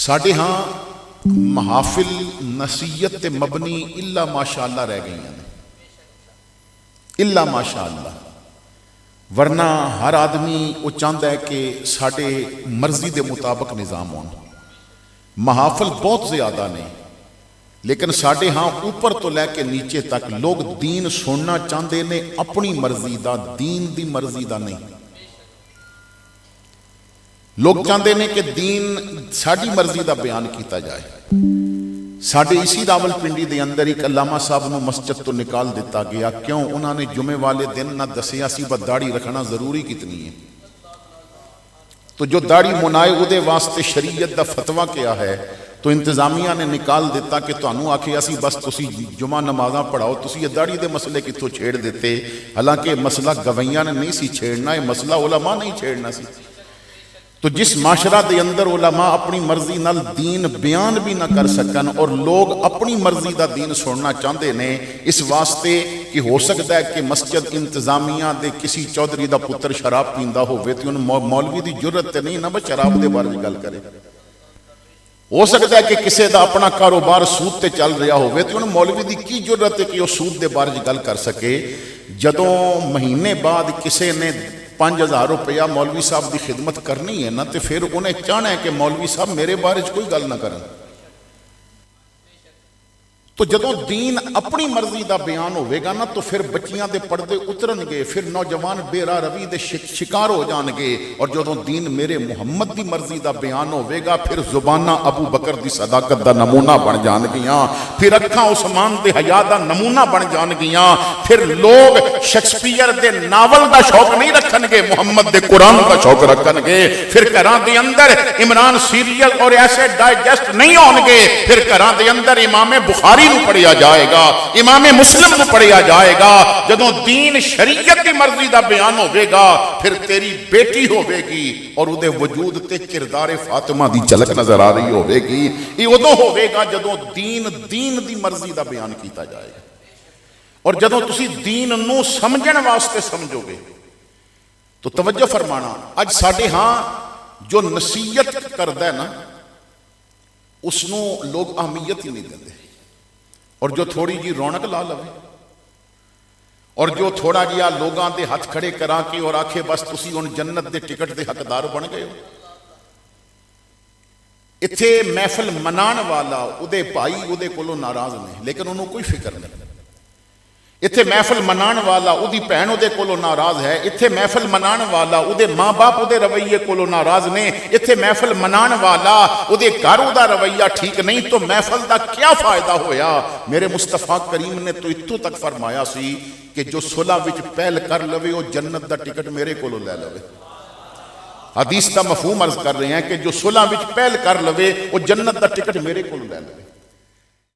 साढ़े हाँ महाफिल नसीहत ते मबनी इल्ला माशाअल्लाह रह गई ने, इल्ला माशाअल्लाह। वरना हर आदमी वो चाहता है कि साढ़े मर्जी के मुताबिक निज़ाम हो। महाफिल बहुत ज़्यादा ने, लेकिन साढ़े हाँ ऊपर तो लैके नीचे तक लोग दीन सुनना चाहते ने अपनी मर्जी का, दीन की मर्जी का नहीं। लोग चाहते हैं कि दीन साड़ी मर्जी का बयान किया जाए। साढ़े इसी रावलपिंडी के अंदर एक अल्लामा साहब को मस्जिद तो निकाल दिता गया। क्यों? उन्होंने जुमे वाले दिन ना दसिया सी व दाढ़ी रखना जरूरी कितनी है। तो जो दाढ़ी मुनाए उहदे वास्ते शरीयत का फतवा क्या है, तो इंतजामिया ने निकाल दिता कि तुहानू आखे असी बस तुसी जुमा नमाजा पढ़ाओ, तुसी ये दाढ़ी के मसले कितों छेड़ देते। हालांकि मसला गवैया ने नहीं सी छेड़ना, यह मसला उलमा नहीं छेड़ना सी। तो जिस माशरा के अंदर उलमा अपनी मर्जी नाल दीन बयान भी ना कर सकन और लोग अपनी मर्जी का दीन सुनना चाहते हैं, इस वास्ते कि हो सकता है कि मस्जिद इंतजामिया दे किसी चौधरी का पुत्र शराब पींदा होवे ते उन्हें मौलवी की जरूरत नहीं ना शराब के बारे में गल करे। हो सकता है कि किसी का अपना कारोबार सूद ते चल रहा होवे ते उन्हें मौलवी की की जरूरत है कि वह सूद के बारे में गल कर सके। जदों महीने बाद किसी ने 5000 रुपया मौलवी साहब की खिदमत करनी है ना, तो फिर उन्हें चाहना है कि मौलवी साहब मेरे बारे कोई गल ना करन। तो जदों दीन अपनी मर्जी का बयान होगा ना, तो फिर बच्चियां दे पर्दे उतरनगे, फिर नौजवान बेरा रवि के शिकार हो जाएंगे। और जदों दीन मेरे मुहम्मद की मर्जी का बयान होगा, फिर जुबाना अबू बकर की सदाकत का नमूना बन जाएगियां, फिर अखां उस्मान के हया का नमूना बन जाएगियां। फिर लोग शेक्सपीयर के नावल का शौक नहीं रखणगे, मुहम्मद के कुरान का शौक रखणगे। फिर घरां दे अंदर इमरान सीरियल और ऐसे डाइजेस्ट नहीं होणगे, फिर घरां दे अंदर इमाम बुखारी पढ़िया जाएगा, इमाम मुस्लिम को पढ़िया जाएगा। जदों दीन शरीयत की मर्जी का बयान होगा, फिर तेरी बेटी होगी और उहदे वजूद ते किरदारे फातिमा की झलक नजर आ रही होगी। ये उदों होगा जदों दीन की मर्जी का बयान किया जाएगा। और जदों तुसी दीन नूं समझण वास्ते समझोगे तो तवज्जो फरमाना, अज साडे हां जो नसीहत करदा है ना, उसनूं लोग अहमियत ही नहीं देंदे। और जो थोड़ी जी रौनक ला लवे और जो थोड़ा जिहा लोगों के हथ खड़े करा के और आखे बस तुसी हुण जन्नत के टिकट के हकदार बन गए हो। इत्थे महफिल मनाण वाला उहदे भाई उहदे कोलों नाराज ने, लेकिन उन्होंने कोई फिक्र नहीं। इत्थे महफिल मनाण वाला उहदी भैन उहदे कोलों नाराज है। इत्थे महफिल मनाण वाला उहदे माँ बाप उहदे रवैये कोलों नाराज ने। इत्थे महफिल मनाण वाला उहदे घर उहदा रवैया ठीक नहीं, तो महफिल का क्या फायदा होया। मेरे मुस्तफा करीम ने तो इत्थों तक फरमाया सी कि जो सुलह विच पहल कर लवे वो जन्नत का टिकट मेरे कोलों लै लवे। हदीस का मफहूम अर्ज कर रहे हैं कि जो सुलह विच पहल कर लवे वो जन्नत का टिकट मेरे कोलों लै लवे।